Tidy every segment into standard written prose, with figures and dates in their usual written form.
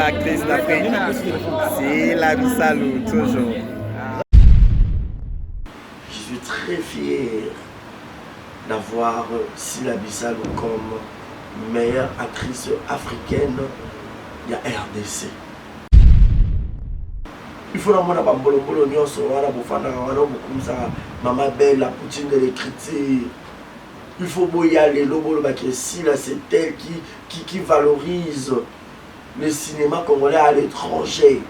meilleure actrice d'Afrique. Si, la Bissalou, toujours. Je suis très fier d'avoir Sila Bissalou comme meilleure actrice africaine de la RDC. Il faut la mona bambolo nyonso wana bofana wana bokumisa Mama Belle, la poutine de l'écriture. Il faut boyaler l'obolo que Sila c'est elle qui valorise le cinéma congolais à l'étranger.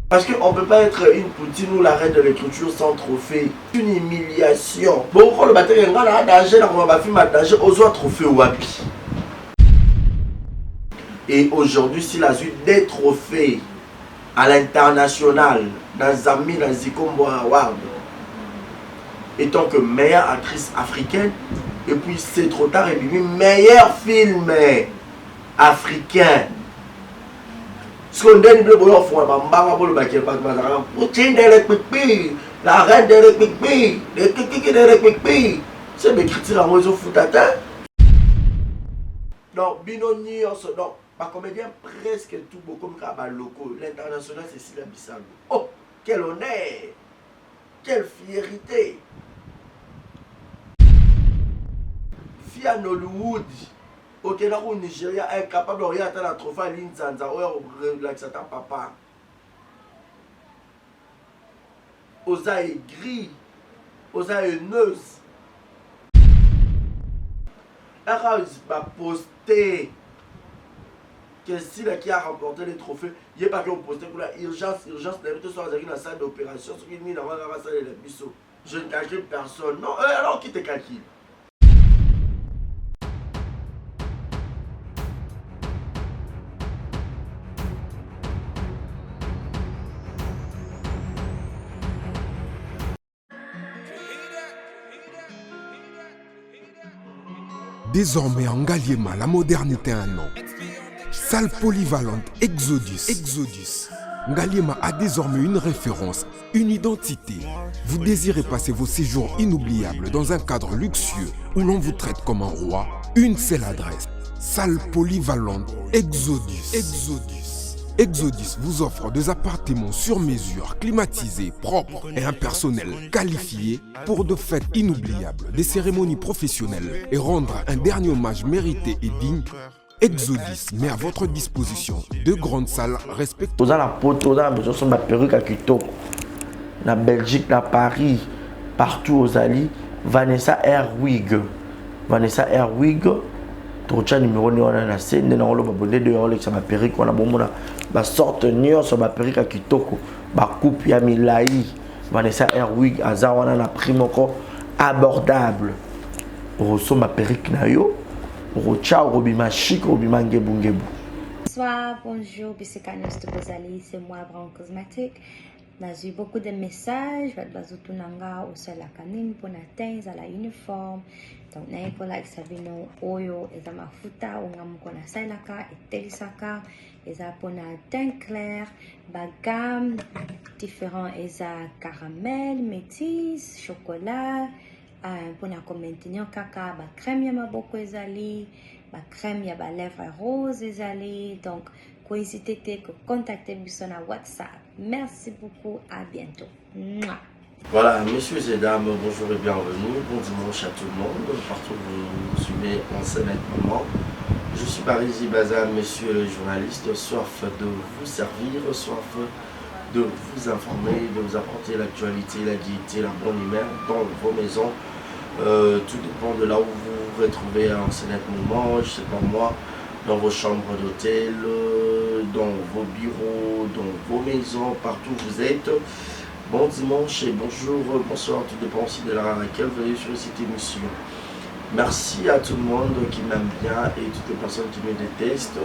Parce qu'on ne peut pas être une poutine ou la reine de l'écriture sans trophée. Une humiliation. Bon, quand le bataille est en danger, on va faire un danger aux autres trophées wapi. Et aujourd'hui, s'il a eu des trophées à l'international, dans Zami, dans Zikombo Award, étant que meilleure actrice africaine, et puis c'est trop tard, et puis meilleur film africain. Ce qu'on dit, la reine de l'équipe, c'est mes critiques à moi, ils ont foutu. Donc, Binoni, donc, ma comédien presque tout beaucoup comme locaux. L'international, c'est Sila Bissalou. Oh, quel honneur, quelle fierté. Fia Nollywood. Au Kenya ou Nigeria, incapable de regarder la trophée à l'Inzanza, ou relaxer ta papa. Osa aigri, osa haineuse. Elle va poster que si la qui a remporté les trophées, il n'y a pas qu'on poste pour la urgence, d'habitude soit dans la salle d'opération, ce qui est mis dans la salle de bisous. Je ne calcule personne. Non, alors qui te calcule? Désormais en Ngaliema, la modernité a un nom. Salle polyvalente Exodus. Ngaliema a désormais une référence, une identité. Vous désirez passer vos séjours inoubliables dans un cadre luxueux où l'on vous traite comme un roi? Une seule adresse. Salle polyvalente Exodus vous offre des appartements sur mesure, climatisés, propres et un personnel qualifié pour de fêtes inoubliables, des cérémonies professionnelles et rendre un dernier hommage mérité et digne. Exodus met à votre disposition deux grandes salles respectueuses. Dans la poto, dans la perruque à Kitoko, la Belgique, la Paris, partout aux alliés, Vanessa Airwig. Trocha numéro 9 on a la scène, on a bonné de Rolex à ma perruque, on a bon ma sorte nion sur ma perruque à Kitoko, ma coupe ya Milai, Vanessa Airwig, Azar on a la prime encore abordable. Rosso ma perruque na yo, Rocha Robima chic, Robima ngebu. Bonsoir, bonjour, Bissekanos de Bozali, c'est moi, Brown Cosmétique. J'ai eu beaucoup de messages, Bazutunanga, au sol la canine, pour atteindre à la uniforme. Donc, n'a pas like Sabino, Oyo, et à ma futa, on a mon sailaka, et telisaka, et à pour teint clair, bagam, différents, et à caramel, métis, chocolat, pour maintenir caca, ba crème yama beaucoup ezali, ba crème yaba lèvres rose ezali. Donc, n'hésitez que contacter sur WhatsApp. Merci beaucoup, à bientôt. Mouah. Voilà, messieurs et dames, bonjour et bienvenue. Bon dimanche à tout le monde, partout où vous suivez en ce moment. Je suis Parisi Baza, monsieur le journaliste, soif de vous servir, soif de vous informer, de vous apporter l'actualité, la gaieté, la bonne humeur dans vos maisons. Tout dépend de là où vous vous retrouvez en ce moment, je sais pas moi, dans vos chambres d'hôtel, dans vos bureaux, dans vos maisons, partout où vous êtes. Bon dimanche et bonjour, bonsoir, tout dépend aussi de l'heure à laquelle vous allez sur cette émission. Merci à tout le monde qui m'aime bien et toutes les personnes qui me détestent.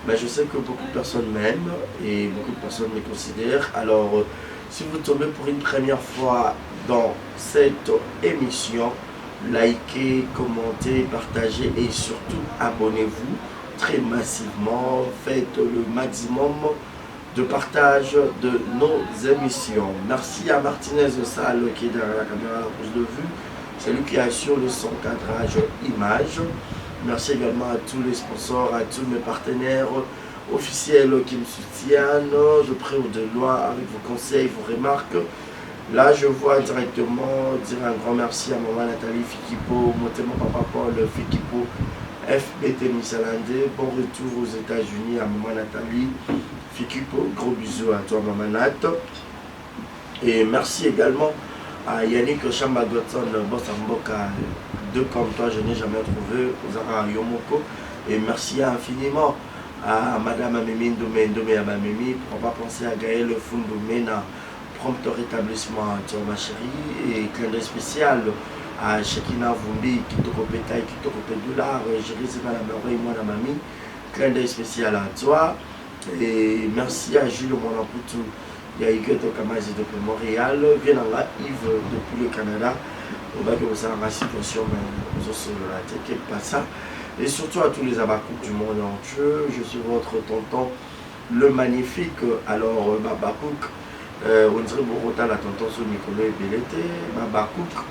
Mais je sais que beaucoup de personnes m'aiment et beaucoup de personnes me considèrent. Alors, si vous tombez pour une première fois dans cette émission, likez, commentez, partagez et surtout abonnez-vous très massivement. Faites le maximum de partage de nos émissions. Merci à Martinez Salle qui est derrière la caméra à prise de vue. C'est lui qui assure le son cadrage image. Merci également à tous les sponsors, à tous mes partenaires, officiels qui me soutiennent de près ou de loin avec vos conseils, vos remarques. Là, je vois directement dire un grand merci à maman Nathalie Fikipo, Motema Papa Paul Fikipo, FBT Missalande. Bon retour aux États-Unis à maman Nathalie Fikipo. Gros bisous à toi, maman Nat. Et merci également à Yannick Chamba-Gotson, boss Mboka, deux comme toi, je n'ai jamais trouvé, Ozara Yomoko. Et merci infiniment à Madame Amemi Ndomé Abamemi, pour pas penser à Gaël Fundoumena, prompt rétablissement à toi, ma chérie. Et clin d'œil spécial à Shekina Vumbi, qui te copéta et qui te copé $, j'ai réussi à la merveille, moi, la mamie. Clin d'œil spécial à toi. Et merci à Jules Monapoutou. Il y a Hugues de Kamazi depuis Montréal, Vienanga Yves depuis le Canada. On va que vous avez une situation, mais vous aussi la tête, pas ça. Et surtout à tous les abakouks du monde entier, je suis votre tonton, le magnifique. Alors, Babakouk, on dirait Borota, la tonton sur Mikolo et Belete. Babakouk,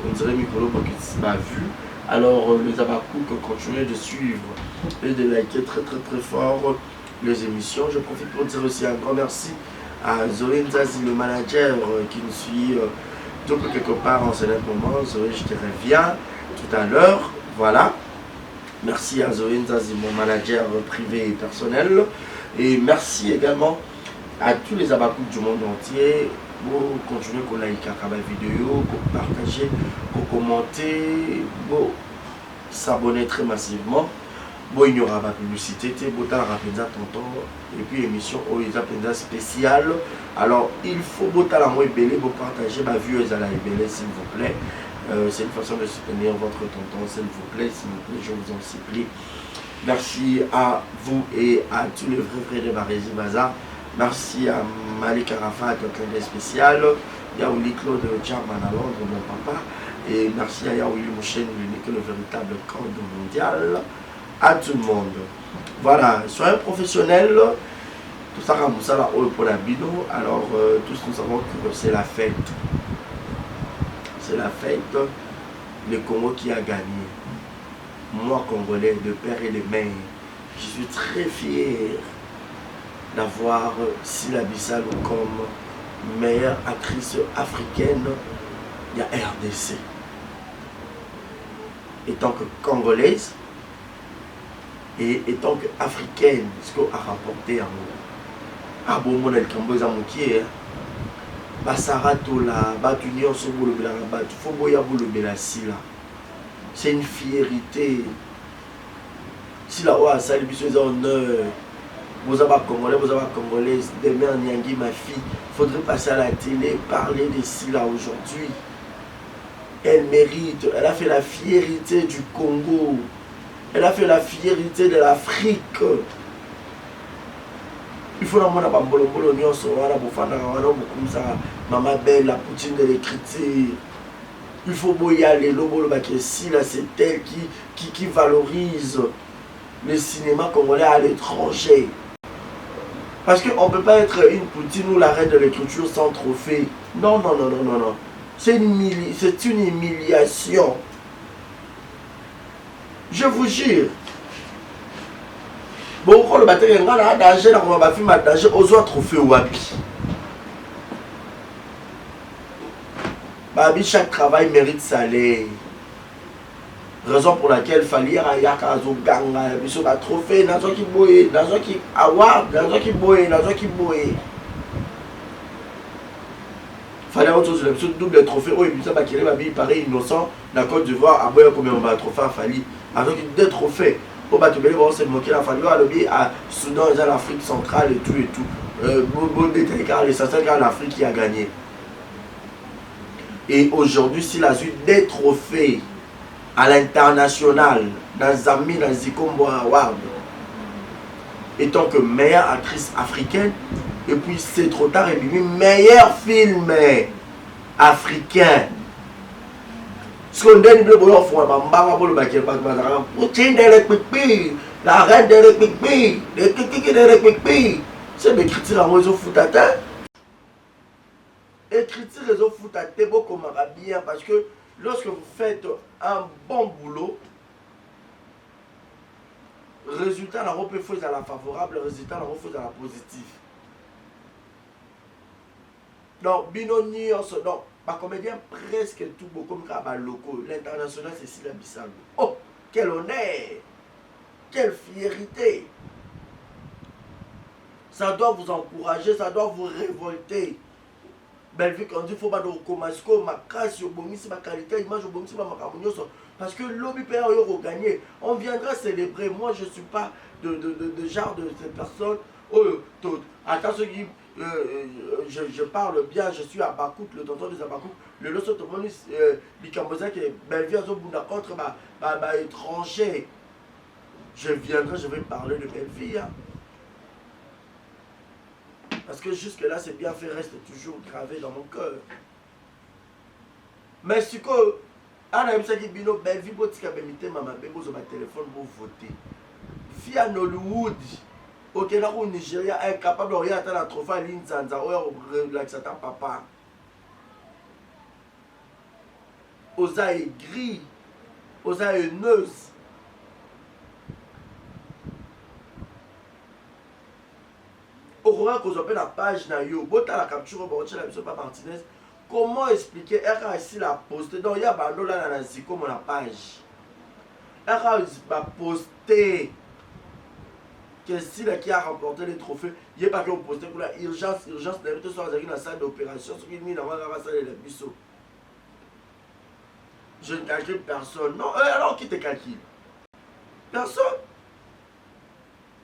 on dirait Mikolo qui m'a vu. Alors, les abakouks, continuez de suivre et de liker très fort les émissions. Je profite pour dire aussi un grand merci à Zoé Nzazi, le manager qui nous suit depuis quelque part en ce moment. Zoé, je te reviens tout à l'heure. Voilà. Merci à Zoé Nzazi, mon manager privé et personnel. Et merci également à tous les abakouks du monde entier pour continuer à liker la vidéo, pour partager, pour commenter, pour s'abonner très massivement. Bon, il n'y aura pas de publicité, tonton, et puis émission spéciale. Alors, il faut pour partager ma vue s'il vous plaît. C'est une façon de soutenir votre tonton, s'il vous plaît, je vous en supplie. Merci à vous et à tous les vrais de Barési Baza. Merci à Malik Arafat, un clin d'œil spécial. Yaouli Claude Charman à Londres, mon papa. Et merci à Yaouli Mouchen, l'unique, le véritable code mondial. À tout le monde. Voilà, soyez professionnels. Tout ça, ça là, pour la bino. Alors, tous nous savons que c'est la fête. C'est la fête. Le Congo qui a gagné. Moi, Congolais, de père et de mère, je suis très fier d'avoir Sila Bissalo comme meilleure actrice africaine. Il y a RDC. Étant que Congolaise, et étant qu'africaine, ce qu'on a rapporté à moi. Ah bon, mon elkambo za mokie. Basarato la, batunio so bolo bela bat, faut boya bolo bela sila. C'est une fierté. Si la oa sali biso za honneur. Vous avez Congolais, demain Nyangui, ma fille, faudrait passer à la télé, parler de Sila aujourd'hui. Elle mérite, elle a fait la fierté du Congo. Elle a fait la fierté de l'Afrique. Il faut la mona bambolo nyonso wana bofanda wana beaucoup ça maman belle la poutine de l'écriture. Il faut boyaler lobolo bakesi là c'est elle qui valorise le cinéma congolais à l'étranger. Parce qu'on ne peut pas être une poutine ou la reine de l'écriture sans trophée. Non. C'est une humiliation. Je vous jure. Bon, quand le bâtiment est en danger, on va faire un danger aux autres trophées wapi. Babi, chaque travail mérite salaire. Raison pour laquelle il fallait y avoir un trophée, dans un qui boye, dans un qui award, dans un qui boye, dans un qui boye. Fallait autre chose, le double trophée. Oh, et puis ça, il paraît innocent. Dans Côte d'Ivoire, à boire combien on va trophée à Fali. Alors qu'il y a deux trophées. Au bas, tu vas se moquer la Fali. À Soudan, ils ont l'Afrique centrale et tout et tout. Bon détail, car les Sassans, car l'Afrique qui a gagné. Et aujourd'hui, s'il a eu des trophées à l'international, dans Zami, dans Zikombo Award, étant que meilleure actrice africaine, et puis c'est trop tard, et puis meilleur film africain. Ce qu'on dit, la reine de l'Épipi, c'est mes critiques à moi, ils ont foutu à terre. Et critiques, ils ont foutu à terre, beaucoup bien, parce que lorsque vous faites un bon boulot, résultat na peut faire à la favorable, résultat na faire à la positif. Donc binoni donc pas comédien presque tout beaucoup comme locaux. L'international c'est Sylla Bissalo. Oh, quel honneur, quelle fierté. Ça doit vous encourager, ça doit vous révolter. Belgique, on dit qu'il faut pas de recommencer, ma casse, ma qualité, image, parce que l'objet peut gagner. On viendra célébrer. Moi, je ne suis pas de genre de ces personnes. Oh, attention, je parle bien, je suis à Bakout, le tonton de Zabakout. Le loso tomoni, Bikamboza, qui est Belgique, contre étranger. Je viendrai, je vais parler de Belgique. Hein. Parce que jusque-là, c'est bien fait, reste toujours gravé dans mon cœur. Mais si que, on a eu ça qui bino, ben, vi botika bemite mama bebo zo ba téléphone pour voter. Fille à Nollywood, au Kenya ou au Nigeria, incapable de regarder la trophée à l'Inzanza, ou relaxer ta papa. Osa aigri, osa haineuse. Aurora qu'on appelle la page na yo, bota la capture bon la biso pas Martinez. Comment expliquer RA la posté donc il y a bando là na ziko mon la page. RA va poster que si là qui a remporté les trophées, il est pas que poster pour la urgence d'inviter sur la salle d'opération, ce qui mis dans la salle de biso. Je ne calcule personne. Non, alors qui te calcule? Personne.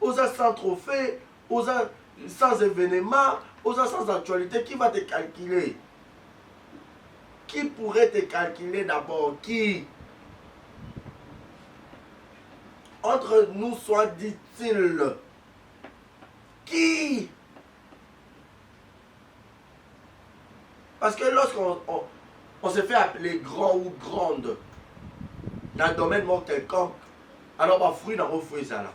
Osa sans trophée, osa sans événement, sans actualité, qui va te calculer? Qui pourrait te calculer d'abord? Qui? Entre nous, soit dit-il. Qui? Parce que lorsqu'on se fait appeler grand ou grande dans le domaine quelconque, alors on va fruit dans vos fruits là.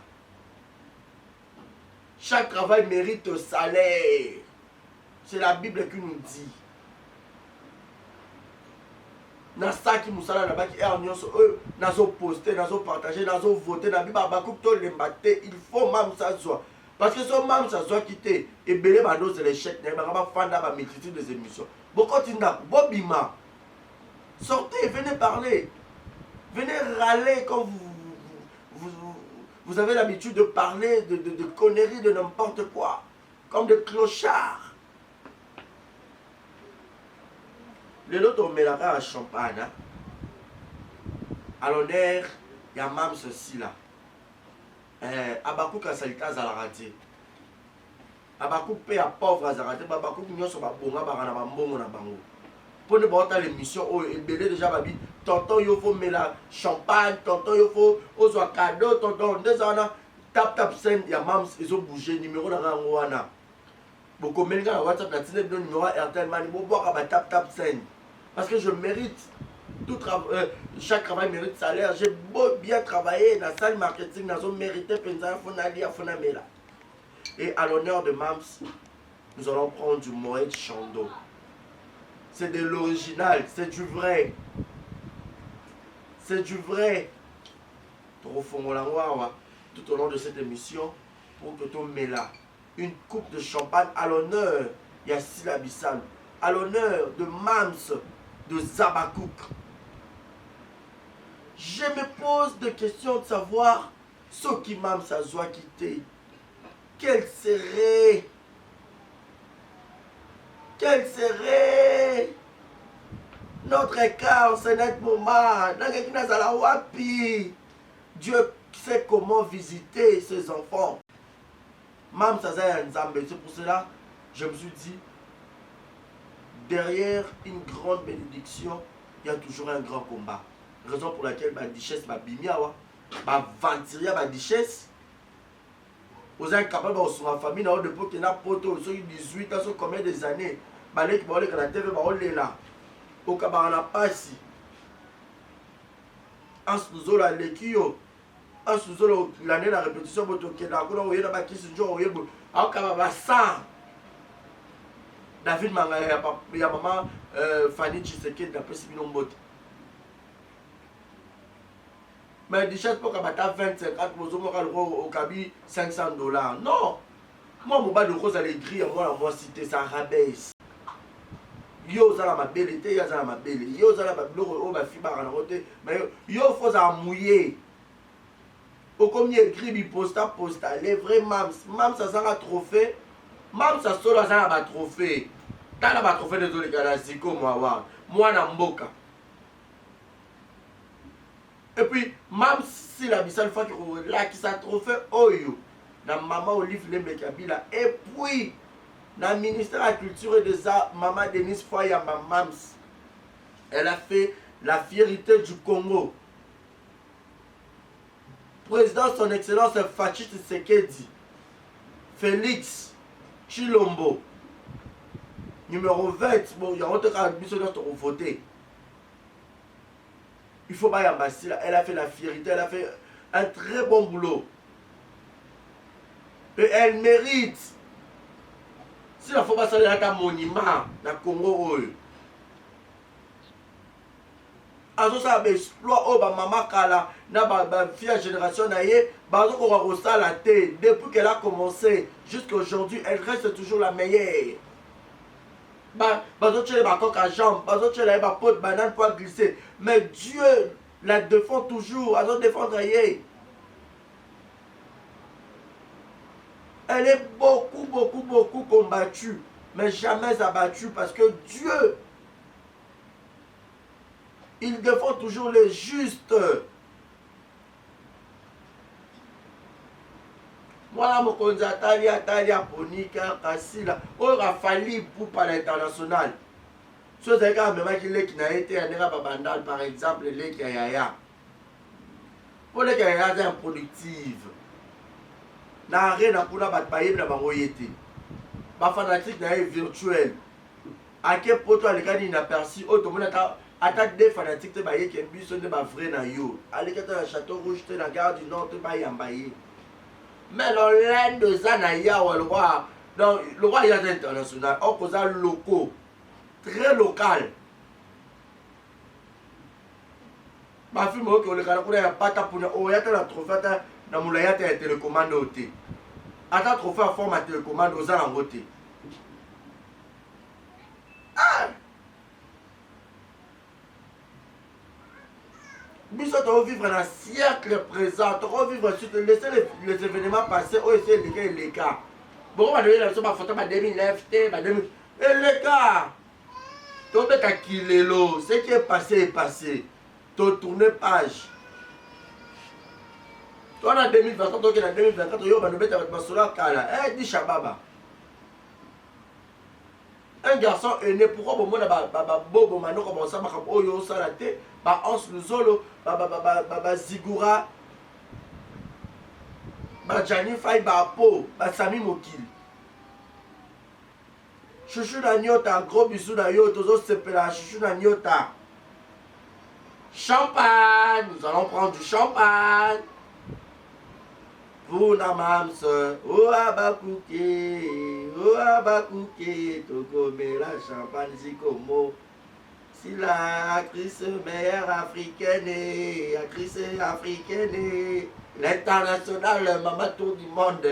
Chaque travail mérite salaire. C'est la Bible qui nous dit. Dans ça qui nous salaire là-bas, qui est en union, nous poster, nous partager, nous voter, nous il faut même ça soit. Parce que ce même ça soit quitté, et belé bando c'est l'échec, nous allons faire la multitude des émissions. Beaucoup de Bobima, sortez, venez parler, venez râler comme vous avez l'habitude de parler de conneries, de n'importe quoi, comme des clochards. Le lot on met la à champagne. À l'honneur, il y a même ceci là. Abakou Kasalita à la raté. Abakou paye à pauvre à la raté. Abakou n'y sur ma bonga barana bambongo na bango. Pour ne pas avoir l'émission, oh, et belé déjà babi. Tonton il faut mettre la champagne, tonton il faut aux cadeaux, tonton deux ans tap scène, il y a même ils ont bougé numéro dans Rangouana. Beaucoup de gens WhatsApp la tine de numéro RTL mani bon boire à tap scène. Parce que je mérite chaque travail mérite salaire. J'ai beau bien travailler dans la salle marketing, dans zone mérité penza fonali à fonamela. Et à l'honneur de Mams, nous allons prendre du Moët Chando. C'est de l'original, c'est du vrai. C'est du vrai. Tout au long de cette émission, pour que tu mets là une coupe de champagne à l'honneur de Sylla Bissalo, à l'honneur de Mams, de Zabakouk. Je me pose des questions de savoir ce qui Mams a doit quitter. Quel serait notre écart en ce net moment? Dieu sait comment visiter ses enfants. Mams Aza Nzambe. C'est pour cela je me suis dit, derrière une grande bénédiction, il y a toujours un grand combat. Raison pour laquelle ma duchesse, ma bimiawa, ma ventiria, ma duchesse, vous êtes capable de sur ma famille, depuis qu'il y a un poteau, 18 ans, combien des années, balai qui va aller à la TV, va aller là. Au Kabarana Passi. En sous la l'équio. En sous l'année de la répétition, vous avez un qui se joue au Yébo. En Kababa 100. David Mangaya, il y a maman Fanny Tshisekedi d'après Simon Mbote. Mais des choses pour que 20, 50, au cabi $500. Non. Moi, mon bas de rose à l'aigri, moi, cité, ça rabaisse. Yo, ça ma belle été, yo, ça ma belle. Yo, ça ma belle, oh, ma fille, ma rote. Mais yo, faut ça mouiller. Au comme il écrit, il posta, les vrais mams. Mams, ça sera trophée. Mams, ça sera un trophée. T'as la trophée de tous les gars, c'est comme moi, moi, na mboka. Et puis, même si la seule fois que là qui s'est trophée, oh yo, na maman Olive Lembekabila. Et puis, dans le ministère de la Culture et des Arts, maman Denise Foya, ma mams, elle a fait la fierté du Congo. Président son excellence Fachi Tshisekedi, Félix Chilombo, numéro 20, bon, il y a autre chose à voter. Il faut pas y ambasser. Elle a fait la fierté, elle a fait un très bon boulot. Et elle mérite. Si la faut pas saluer un monument dans le Congo, azo ça exploit oh ba maman kala na ba fille génération naie bazo ko rosa la tête depuis qu'elle a commencé jusqu'à aujourd'hui elle reste toujours la meilleure. Bazo tchele ba coque à jambe bazo tchele ba pot banane pour glisser mais Dieu la défend toujours azo défendre aie. Elle est beaucoup combattue mais jamais abattue parce que Dieu il défend toujours les justes. Moi, je suis Atalia, Ponika, Kassila. Oh, il a fallu pour par l'international. Ce qui a été un par exemple, les Kayaya. Pour les Kayaya, c'est improductive. Na rien à pour la bataille, na bangoyete. Ma fanatique na virtuel. À quel point toi les gars inaperçu, oh tout le monde attaque des fanatiques te bailler qui bus de ma vraie na yo. Allez que dans le château rouge te la gare du nord te bailler en bailler. Mais dans l'Inde de Zanaya ou le roi, donc le roi il y a international, on cause locaux, très local. Ma fille moi que le gars qu'on a pas ta pour oh y a la trophée dans mon laïa te télécommande au thé. Attends trophée en forme à télécommande aux ans en voté. Nous allons vivre dans le siècle présent, nous allons vivre sur laisser les événements passer, on essaie de gagner les cas. Bon, on va donner la photo en 2009, et les gars, tu as killé l'eau, ce qui est passé. Tu tournes page. Toi en 2024, toi en 2024, tu vas nous mettre avec ma soeur Kala. Eh, dis Shababa. Un garçon est né pour moi bobo mano comme ça ma oyo salate ba ons luzolo ba zigura ba jani fay ba po ba sami mokil chouchou na nyota gros bisou na yo tozo sepela chouchou na nyota champagne nous allons prendre du champagne pour la mams, oh abakouké, tokome la champagne zikomo. Si la actrice meilleure africaine, l'international maman tour du monde.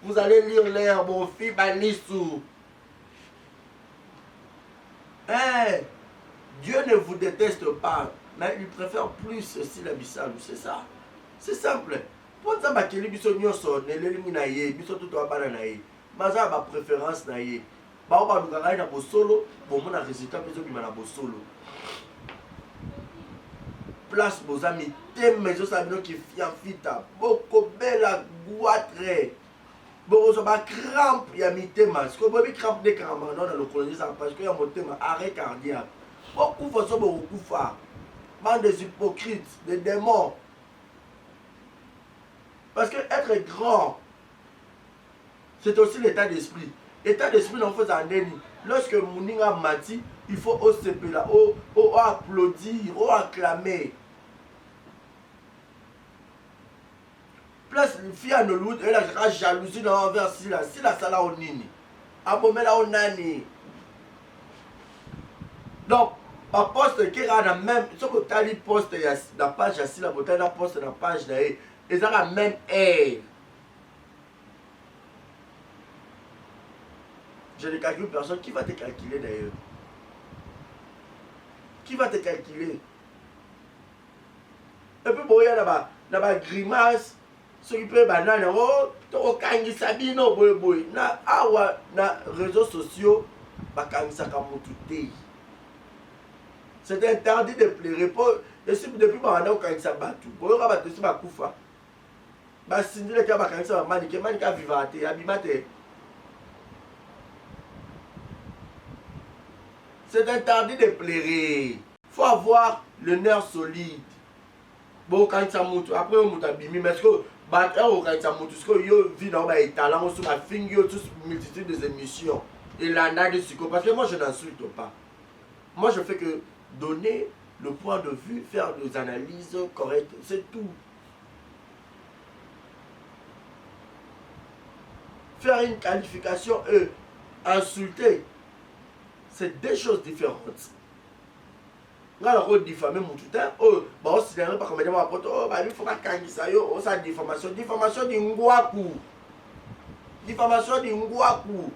Vous allez lire l'air, mon fils Balissou. Hein? Dieu ne vous déteste pas, mais il préfère plus si la Bissau, c'est ça. C'est simple. Pour ça, bakeli biso nyoso neleli na ye, biso tout abana na ye. Maza ba préférence na ye. Ba ba lukanga na bosolo, bon mon résultat biso bima na bosolo. Place bozami teme zo sabino ki fiafita, boko bela guatre. Bozo ba crampe ya mitema. Ce que bobi crampe de crampe non le colonisation parce que ya motema arrêt cardiaque. Beaucoup faut so beaucoup fa. Bande des hypocrites, des démons. Parce que être grand, c'est aussi l'état d'esprit. L'état d'esprit, on fait un déni. Lorsque Mouninga Mati, il faut OCP là, applaudir, acclamer. Place une fille à Noloud, elle a jalousie envers si la sala au nini. Abomé là au nani. Donc, ba poste qui a même ce que tu as dit poste la page assis la botelle la poste la page là et ça la même air. Je ne calcule personne. Qui va te calculer d'ailleurs? Qui va te calculer? Et puis bon, il y a la grimace. Ce qui peut banane, oh, to kangi sabino boy boy. Na awa na réseaux sociaux, ba kangi sakamututé. C'est interdit de pleurer. Et si depuis maintenant on kangi sabatu, boy on va te si ba kufa. Ba sindi le ka ba kangi sa manike manika vivante, abimate. C'est interdit de pleurer. Il faut avoir le nerf solide. Bon, quand ça monte, après on monte à bimi, mais est-ce que quand ça monte, est-ce que yo vit dans les talents, on se fait finger, tous multitude des émissions. Et là, n'a de psycho. Parce que moi, je n'insulte pas. Moi, je fais que donner le point de vue, faire des analyses correctes, c'est tout. Faire une qualification et insulter, c'est deux choses différentes. Quand on diffame mon tuteur, oh, bah on s'y pas comme dire oh, bah il faut pas kangisayo, oh ça diffamation, diffamation d'ingwaku. Diffamation d'ingwaku.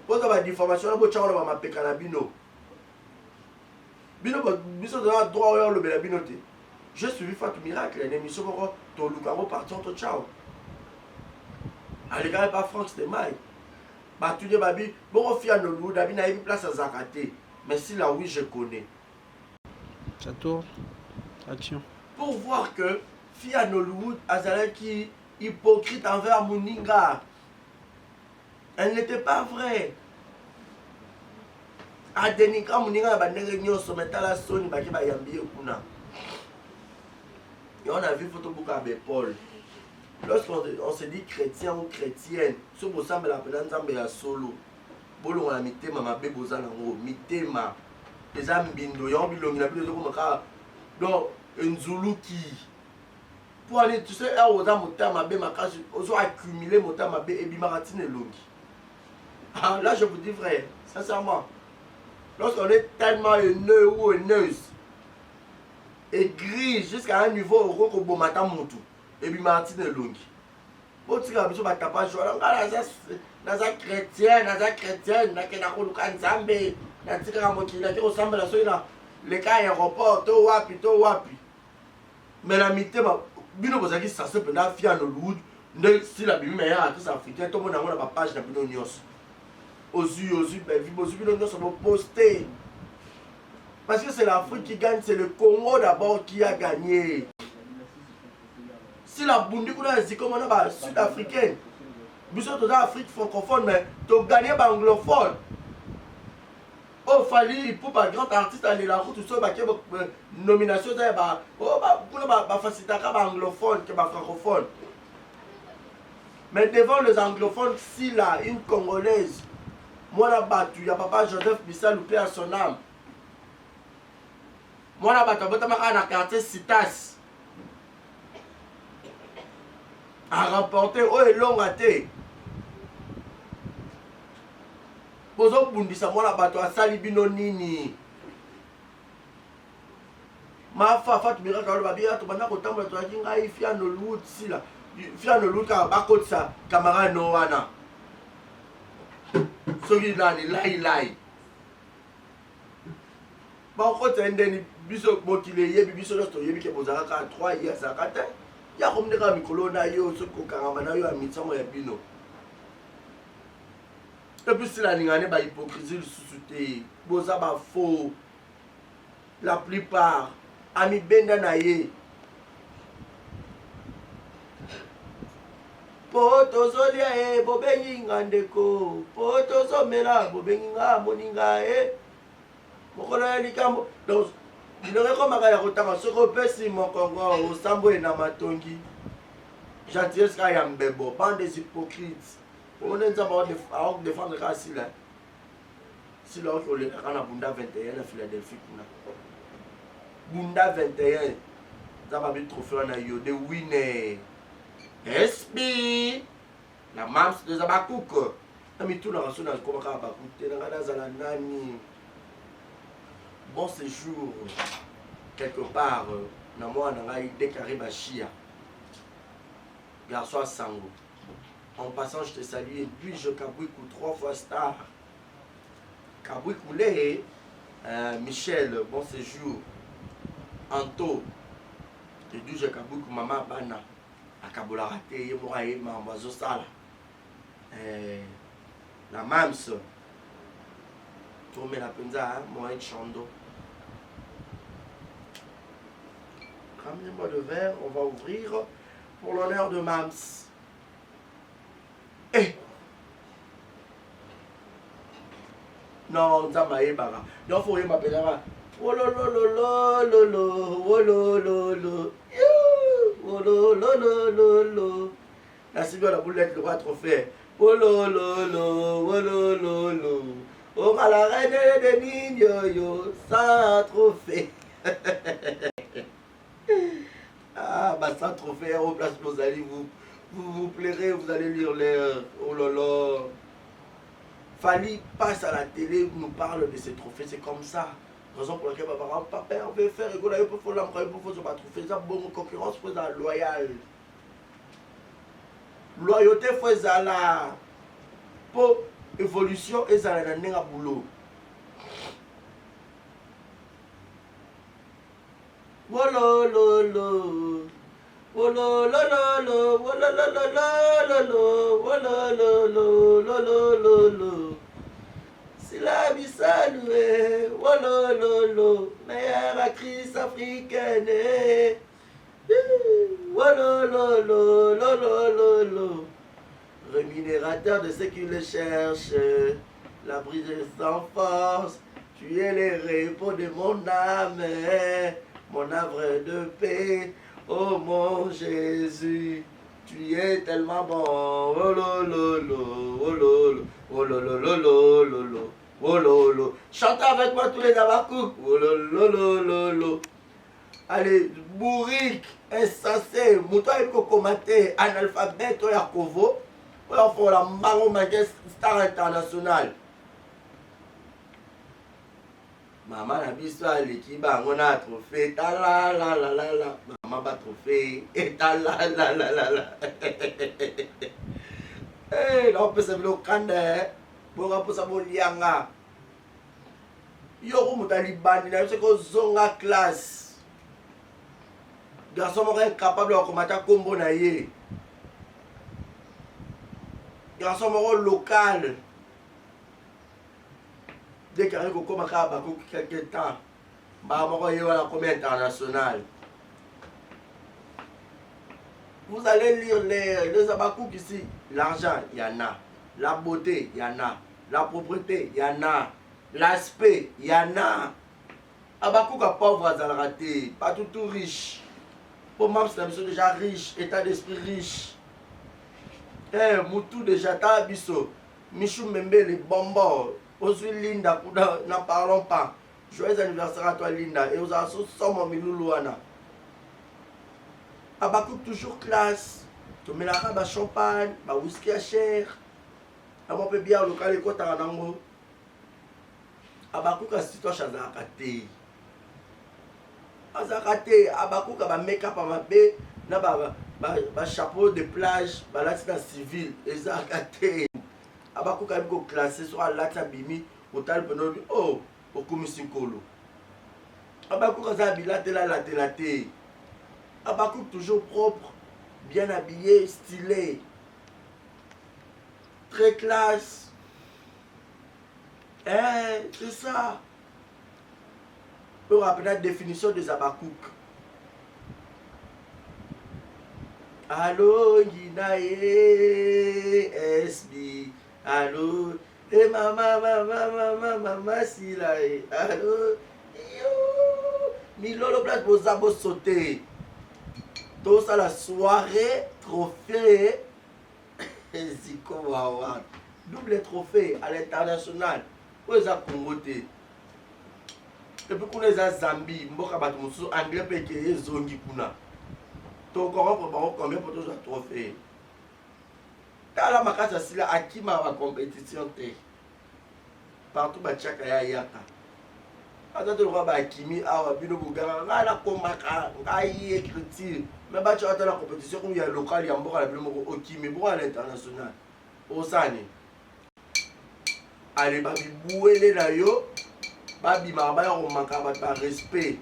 Pourquoi bah diffamation là, bocha on va m'appeler canabino. Bino biso dans droit le belabinoté. J'ai suivi Fatou Miracle, l'émission pour ton Lucaro partir ton ciao. Allez, pas Franck, c'était Mike. Bah tu dis babi, bon on fait un loup, d'abi n'a eu place à Zakaté. Mais si là oui je connais. Ça tourne. Action. Pour voir que Fia Nollywood Azala qui hypocrite envers Moninga. Elle n'était pas vraie. Adenika Moninga bandenge nyoso metala soni baki ba yambi kuna. Et on a vu photo beaucoup avec Paul. Lorsqu'on se dit chrétien ou chrétienne, ce que ça me l'appelle Nzambe ya solo. Bolo on a mis tema ma beboza nango, mitema. Les ambindo, yon bilongi na bilo comme ça. Donc Nzuluki. Pour aller tu sais aux âmes motama be makaji, aux accumuler motama be et bimaratine longi. Ah là je vous dis vrai, sincèrement. Lorsqu'on est tellement haineux ou haineuse et gris jusqu'à un niveau où on peut matin montou et bimaratine longi. Bon tu as besoin de tapage naza chrétien, nakena koluka nzambe, natika mokili ki osambela so ina le ka aéroport to wapi. Mais la mitema bino bozaki ça se penda Fia Nollywood, nde si la bimi meilleur artiste africain, tout le monde a ba page na bino nyos. Ozu ben vibozu bino nyos on poster. Parce que c'est l'Afrique qui gagne, c'est le Congo d'abord qui a gagné. Si la Bundi kuna ziko mona ba sud-africaine. Nous sommes dans l'Afrique francophone, mais tu as gagné anglophone. Oh, fallait pour un grand artiste aller la route, tout ça, nomination, pour faciliter anglophone que francophone. Mais devant les anglophones, si là, une Congolaise, moi la battu, il y a papa Joseph Bissal loupé à son âme. Moi la battu, il y a quartier Citas. A remporté, oh, et long raté. Bozo bundisa mwana bato asali bino nini. Ma fa tu mira ka lo babia to bana ko tambola to akinga i Fia Nollywood sila. Fia Nollywood ka bakotsa kamera no wana. Soki nani lai. Ba ko tsendeni biso bokile yebi biso lo to yebi ke bozaka ka 3 years akata. Ya komne ka mikolo na yo so ko kangama na yo amitsamo ya bino. Et puis si la ningane ba hypocrisie le sous-souté, boza ba faux. La plupart ami benda na ye. Poto zolia e bobengi ngandeko, poto zomela bobengi nga moninga e. Mokolo ya likambo. Donc dinore ko makaya kotaka soko pesi mokongo o sambo na matongi. Gentillesse ka ya mbebo, bande des hypocrites. On est en défendre le si là. Si là, on est en Bunda 21 à Philadelphie. Bunda 21. Ça va être trophée en ayo. De winner. SP. La mams de Zabakouk. Mais tout le reste, on a comment Zabakouk. T'es dans la nani. bon séjour quelque part na moi na ngai déclaré Bachia garçon à Sango. En passant, je te salue. Et puis, je Kabouikou 3 fois star. Kabouikou Michel, bon séjour. Anto. Et d'où je Kabouikou Maman Bana. A Kabola raté, Yemoraye, Mambazo Sala. La Mams. Tourmé la Penza, Mohamed Chando. Ramenez-moi le verre, on va ouvrir pour l'honneur de Mams. Eh! Non, ça m'a ébara. Donc, il faut m'appeler là. Oh lo lo lo lo lo lo, oh lo lo lo, oh lo lo lo lo lo. La cible la boulette, le roi trophée. Oh lo lo lo, oh lo lo lo. Oh la reine des nignes, yo, sans trophée. Ah, bah sans trophée, au place Mozali, vous plairez, vous allez lire les... Oh là là. Fali passe à la télé, nous parle de ces trophées, c'est comme ça. Raison pour laquelle papa, on veut faire rigoler, il faut l'emprunter, il faut se battre. Ça, bonne concurrence, il faut être loyal. Loyauté, il faut être là. Pour évolution, il faut être là boulot. Wolo lo lo. Wolo lo lo lo, wolo lo lo lo lo, wolo lo lo lo lo lo. C'est la bisaloué, wolo lo lo, meilleure actrice africaine. Wolo lo lo lo lo lo. Rémunérateur de ceux qui le cherchent, la brise sans force. Tu es les repos de mon âme, mon havre de paix. Oh mon Jésus, tu es tellement bon. Oh lo lo lo, oh lo lo, oh lo lo lo lo lo lo, oh lo lo. Chantez avec moi tous les Abakouk. Oh lo lo lo lo lo. Allez, bourrique, insensé, mouton et cocomaté, analphabète, Yakovo. On fait la marron star international. Maman a vu ça, l'équipe on a trophée, ta la la la la la. Maman va trophée, et ta la la la la la. Eh, là on peut se faire le candé, pour un peu ça mon lianga. Yo, comme Taliban, il a dit que zonga classe. Garçon est capable de combattre combo naïe. Garçon local. Dès qu'il y a un coco quelque temps, la commune internationale. Vous allez lire les Abakouk ici. L'argent, il y en a. La beauté, il y en a. La propreté, il y en a. L'aspect, il y en a. Abakouk a pauvre à raté, pas tout riche. Pour moi, c'est déjà riche, état d'esprit riche. Eh, Moutou déjà, t'as biso. Michou Membe, les bonbons. Aujourd'hui, Linda, n'en parlons pas. Joyeux anniversaire à toi, Linda. Et aux assos, sommes Miloulouana. Abakouk toujours classe. Tu mets la rabe à champagne, à whisky à chair. On peut bien le caler quand t'as un amour. Abakouk a situé chez Azakate. Azakate, Abakouk a make-up à ma baie. N'a chapeau de plage, là civil. Azakate. Abakouk a été classé sur la Bimi, au tal de oh, au commission Kolo. Abakouk a été la laté. Abakouk toujours propre, bien habillé, stylé. Très classe. Eh, c'est ça. Pour rappeler la définition des Abakouk. Allô, Ginae, SB. Allô, et maman, si là, allô, yo, Milolo place vos abos sautés. Tout ça la soirée, trophée, Ziko Wawa, double trophée à l'international. Où est-ce Congoté? Et puis qu'on est à Zambie, Mboka Batumusu, anglais péké, Zongi Kuna. Ton corps pour combien pour tous les trophées? Tala makasa sila akima wa compétition te. Partout ba chaka ya yaka. Attends, tu vois, Kimi, ah, Bino Bougara, la comaka, aïe, écriture. Mais bah, tu as la compétition où il y a local, il y a un bon à la plus au Kimi, bon à l'international. Au Sani. Allez, babi, boué na yo, babi, marba, on manque à respect.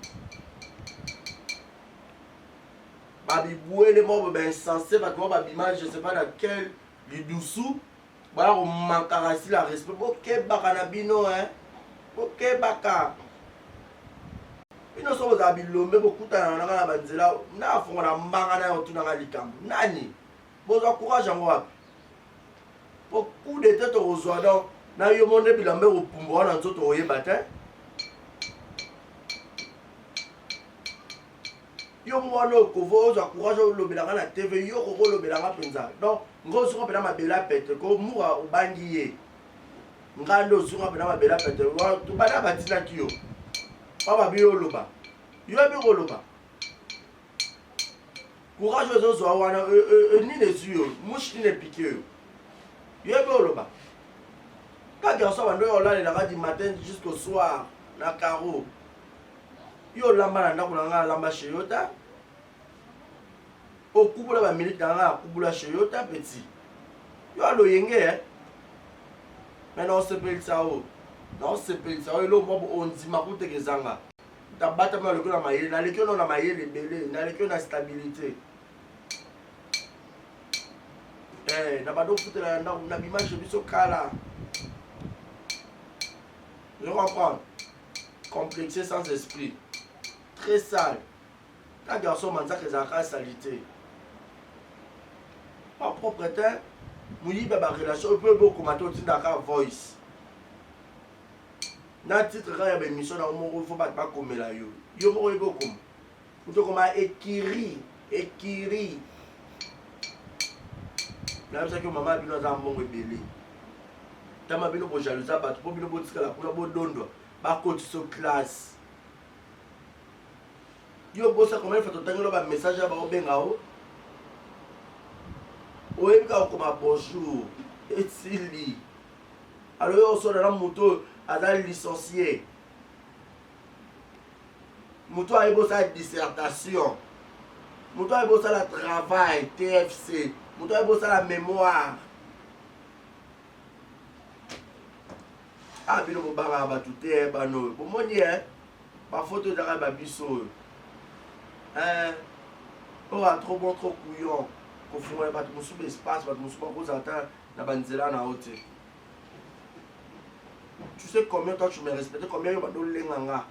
Babi, boué les mots, ben, insensé, parce que babi, je sais pas dans quel, du dessous, bah, on manque à la respect. Ok, baka na bino, hein. Ok, baka. Bino so babi lombe bokuta na na banzela na fonga na mbanga na yo tuna likambo nani boza courage ngo wapi beaucoup de tête ozwa donc na yo monde bilambe opumbo na nzoto oyeba te yo mwana okovo ozwa courage olobelanga na TV yo koko olobelanga penza donc ngo soko pena mabela pete ko mura ubangi ye ngando soko pena mabela pete to bana batina kiyo Papa bioloba. Yo bioloba. Courage aux autres wana ni les yeux, mouche ni les piqueux. Yo bioloba. Quand garçon va nous là les du matin jusqu'au soir na caro. Yo lamba na ndako lamba chez yota. O kubula ba minute na kubula chez yota petit. Yo alo yenge hein. Maintenant on se paye ça oh. Non, c'est pas ça. On dit que c'est ça. Tu as battu le cœur dans ma yelle. Dans le cœur, on a ma yelle belé. Dans le cœur, on a stabilité. Eh, n'a pas de foot là. On a l'image de ce cas-là. Je comprends. Complexé sans esprit. Très sale. Quand garçon m'a dit que c'est la salité. Pas propreté. Mouillé, bah, relation. On peut beaucoup commenter d'accord voice. Na titre quand il y a une mission dans le monde, il faut pas comme là yo. Yo mo ego comme. Faut to comme écrit. Là ça que maman bino za mbongo belé. Tama bino bo jalousa ba to bino bo tikala kuna bo dondo. Ba coach so classe. Yo bossa comment il faut to tangelo ba message ba obenga o. Oebika comme bonjour. Etili. Alors yo so na moto a licencié. Moutou a beau sa dissertation. Moutou a beau sa la travail, TFC. Moutou a beau sa la mémoire. Ah, bino banga ba tout est bano. Pour moi hein. Ma photo de ba biso. Hein. Oh, trop bon trop couillon. Ko fumé ba tout sous espace, ba tout sous pas cause attend na banzela na hauteur. Tu sais combien toi tu me respectes, combien tu vas donner l'engagement.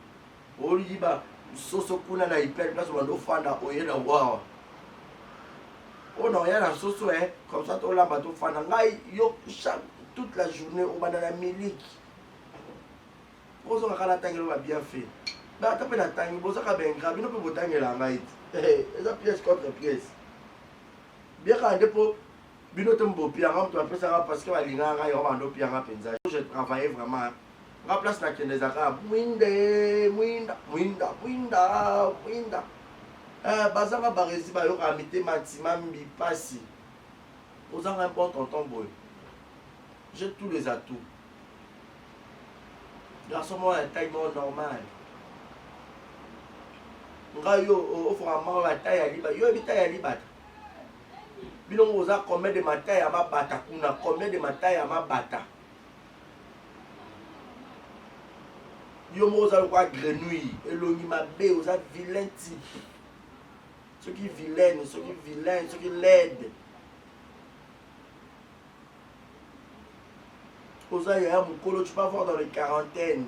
Oh, il dit, bah, soso kuna na hyper, place où on doit faire na oye na wow. Oh non, il y a la soso, hein, comme ça, tu as la bateau faire na yo, toute la journée, on va dans la milique. Pour ça, la tangue va bien fait. Bah, tu peux la tangue, pour ça, tu bien grave, il ne peut pas tangue la maille. Eh, c'est pièce contre pièce. Bien quand dépôt. Bino tembo pianga tu appelles ça parce que balinga nga yo bando pianga penza. Je travaillais vraiment. La place na kende zaka mwinda. Bazanga barezi ba yo ramité matima mbi pasi. Ozanga un bon tonton boy. J'ai tous les atouts. Garçon moi un taille normal. Nga yo o fera ma la taille ali ba yo bi taille ali ba. Bino oza combien de matin ya mabata kuna combien de matin ya mabata yo moza quoi grenouille elongi mabe oza vilain type ceux qui vilaine ceux qui laide oza ya mukolo tu peux voir dans les quarantaines.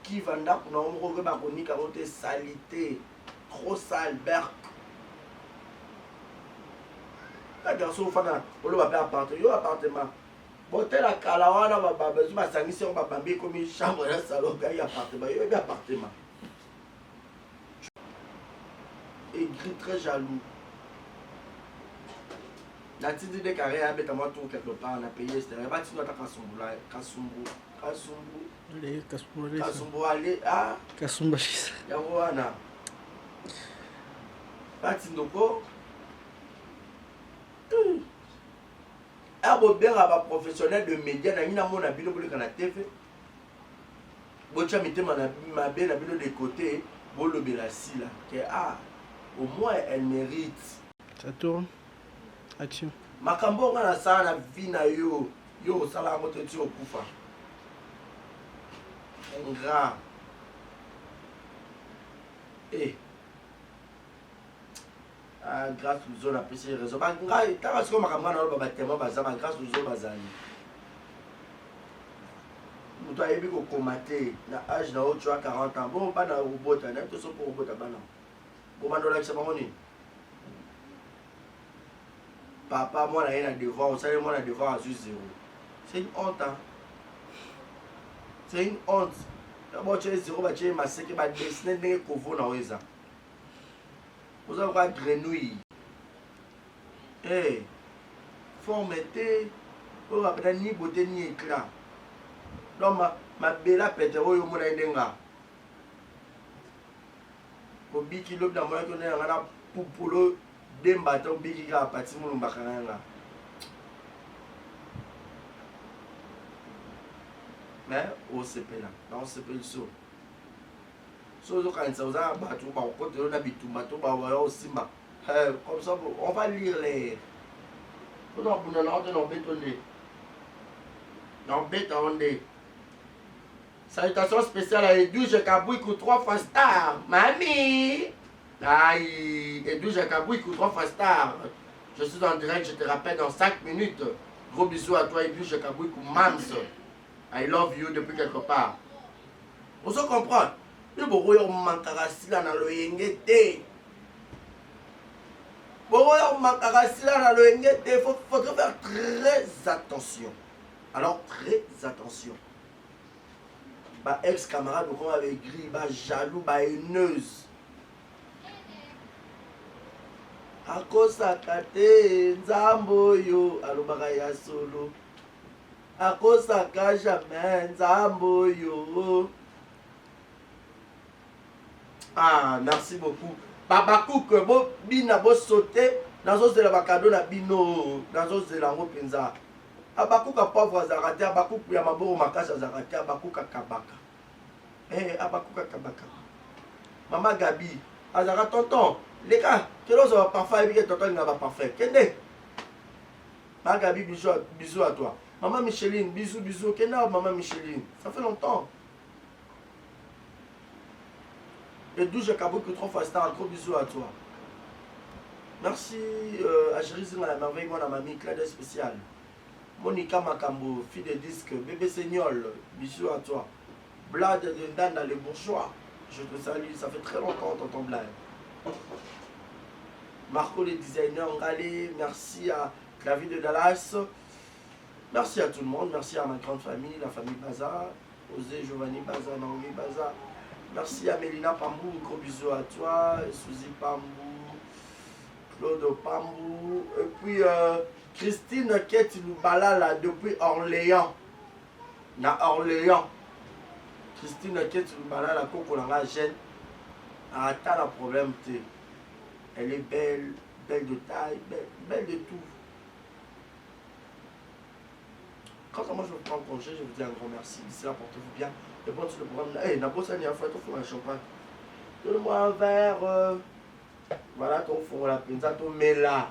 Qui vanda pour nous regarder ma chronique à votre salité trop sale berk. La garçon fana on le va pas appartement. Bon tel la kalawana va besoin ma sangisi on va bambi comme une chambre dans salon gars appartement. Yo bien appartement. Écrit très jaloux. La petite idée carré a bête à moi tout quelque part on a payé c'était pas tu dois ta Kasumbu. Allez, Kasumbu allez ah Kasumba Shisa. Yawana. Patindoko. abobera ba professionnel de médias na ngina mona bino boleka na TV bocha mitema na mabe na bino de côté bolobela sila que au moins elle mérite. Ça tourne. Action. Makambo nga na sala na vie na yo sala ngo te ti okufa. Nga. Grâce aux autres, après c'est raison. Ngai ta siko makambo na lo ba témoin baza grâce aux autres bazali. Muto ayebi ko komate na âge na o tu as 40 ans. Bon bana robota na to so pour robota bana. Bon mandola ki sabamo ni. Papa moi na yena devoir, on sait moi na devoir à juste 0. C'est une honte hein. C'est une honte. D'abord tu es 0 ba tu es maseke ba dessiner ndenge kovo na oza. Vous avez quoi grenouille. Formeté. Vous avez ni beauté ni éclat. Donc ma bella pétero yo mona ndenga. Obiki lob na mona ko na ngana pupulo demba to biki ka pati mu mbakana nga. Mais au CP là, dans CP le so. So quand ça vous a battu ba ko de na bitumba to ba wa aussi ma. Comme ça on va lire les. On a buna na on bétonné. Non bétonné. Salutations spéciales à Edouge Kabouikou 3 fois star. Mamie! Aïe! Edouge Kabouikou 3 fois star. Je suis en direct, je te rappelle dans 5 minutes. Gros bisous à toi Edouge Kabouikou Mams. I love you depuis quelque part. On se comprend. Le boroyo mankarasila na loyengete. Boroyo mankarasila na loyengete. Faudrait faire très attention. Alors très attention. Bah ex-camarade qu'on avait gris, bah jaloux, bah haineuse. Akosa kate nzambo yo alobaka ya solo. Akosa ka jamais nzambo yo. Merci beaucoup. Baba Cook, bo bina bo sauter dans os de la bakado na bino, dans os de la penza. Abakuka pauvre azarate, abakuka ya maboro makasa azarate, abakuka kabaka. Abakuka kabaka. Maman Gabi, azara tonton, les gars, quel autre va parfait et tonton il n'a pas parfait. Kende. Maman Gabi, bisous à toi. Maman Micheline, bisous. Kenda maman Micheline, ça fait longtemps. Et d'où j'ai caboué que 3 fois star, gros bisous à toi. Merci à Jérémy à la merveille, moi, à ma mamie, Claire spéciale. Monica Makambo, fille de disque, bébé Seignol, bisous à toi. Blad de Dan dans les bourgeois, je te salue, ça fait très longtemps, tonton Blad. Marco les designers, Ngalé, merci à Clavier de Dallas. Merci à tout le monde, merci à ma grande famille, la famille Baza, Osé, Giovanni Baza, Naomi Baza. Merci à Mélina Pambou, gros bisous à toi, Suzy Pambou, Claude Pambou, et puis Christine Ketilubala là depuis Orléans. Na Orléans. Christine Ketilubala là, Coco la jeune. Attends le problème, elle est belle, belle de taille, belle de tout. Quand moi je prends congé, je vous dis un grand merci. D'ici là, portez-vous bien. Et bon, sur le programme, hey, Nabosa n'y a pas de un champagne. Donne-moi un verre. Voilà ton fond, la pinza, ton méla.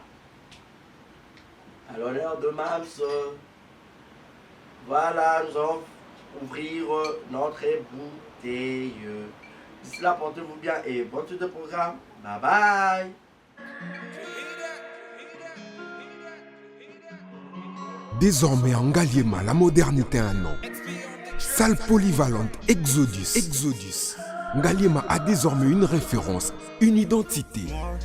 À l'honneur de Mams. Voilà, nous allons ouvrir notre bouteille. D'ici là, portez-vous bien et bonne suite de programme. Bye bye. Désormais en Ngaliema, la modernité a un nom. Salle polyvalente Exodus. Ngaliema a désormais une référence, une identité.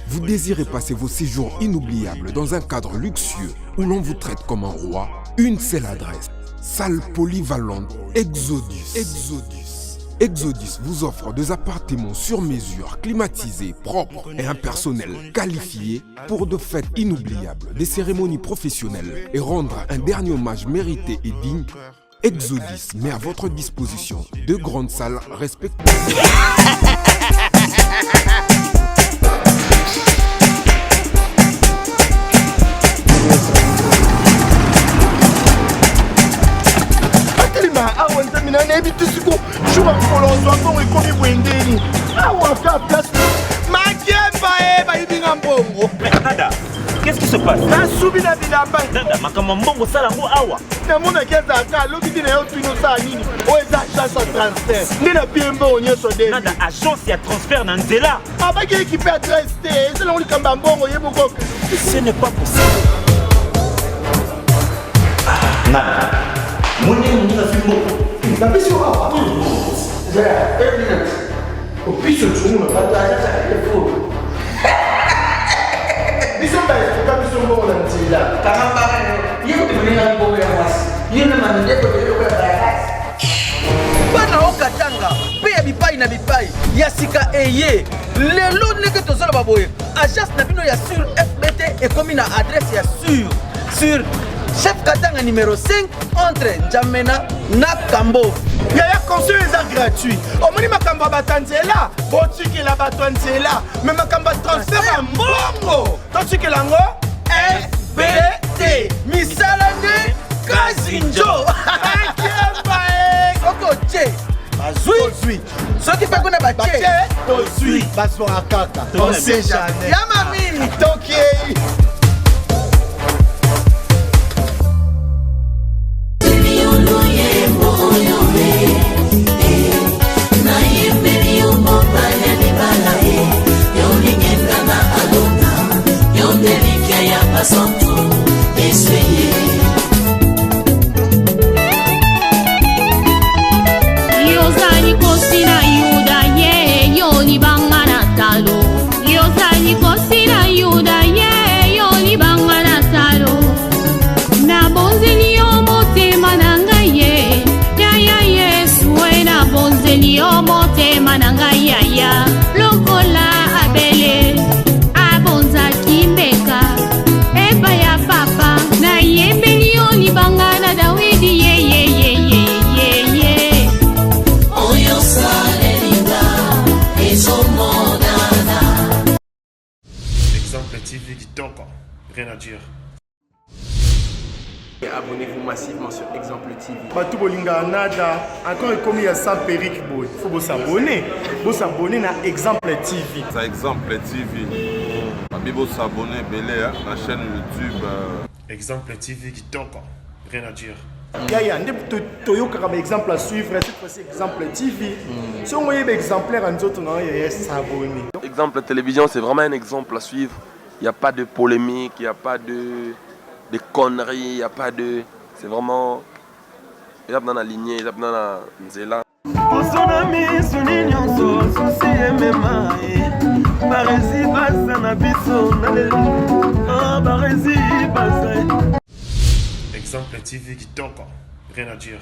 Vous désirez passer vos séjours inoubliables dans un cadre luxueux où l'on vous traite comme un roi? Une seule adresse. Salle polyvalente Exodus vous offre des appartements sur mesure, climatisés, propres et un personnel qualifié pour de fêtes inoubliables, des cérémonies professionnelles et rendre un dernier hommage mérité et digne. Exodus met à votre disposition 2 grandes salles respectives. mina nebi tisiko jour kolonzo mbongo ekomi bwendeni awa ka place makemba bayibinga mbongo. Nada, qu'est-ce qui se passe? Nasubi na bilamba Nada, makambo mbongo sala ngo awa. namona kezaka lobi tina yo twino osala nini oyo eza agence ya transfert nde na bie mbongo nyonso de Nada, agence ya transfert na nzela. abaki ekipe adresse te ezelango likambo ya mbongo yeboko. Ce n'est pas possible. Nada, moni na fimbo. napesi yo awa opiso tumu na pata biso baesuka biso mbongo na nzela bana okatanga mpe ya bipai na bipai ya sika eye lelo ndenge tozoloba boye agence na bino ya sur fbt ekomi na adresse ya sur chef katanga numéro 5 entre njamena na kambo yaya conseil eza gratuit omoni makambo ya bato ya nzela botikela bato ya nzela me makambo ya transfert ya mbongo totikela yango fbt misala nde kasi njo okoje bazwi soki mpe kuna batie tozwi bazwaka kaka ya mami tokei TV qui t'encore, rien à dire. Abonnez-vous massivement sur Exemple TV. Batou bolinga nada, encore comme il y a 100 périques, il faut vous s'abonner. Vous s'abonner à Exemple TV. C'est Exemple TV. Vous s'abonner à la chaîne YouTube. Exemple TV qui t'encore, rien à dire. Yaya, un exemple à suivre, cette fois-ci Exemple TV. Si on voyait exemplaire en autres, on va s'abonner. Exemple télévision, c'est vraiment un exemple à suivre. Il n'y a pas de polémique, il n'y a pas de conneries, il n'y a pas de... C'est vraiment... Il y a dans la lignée, il y a dans la nzela. Exemple TV qui t'encore, rien à dire.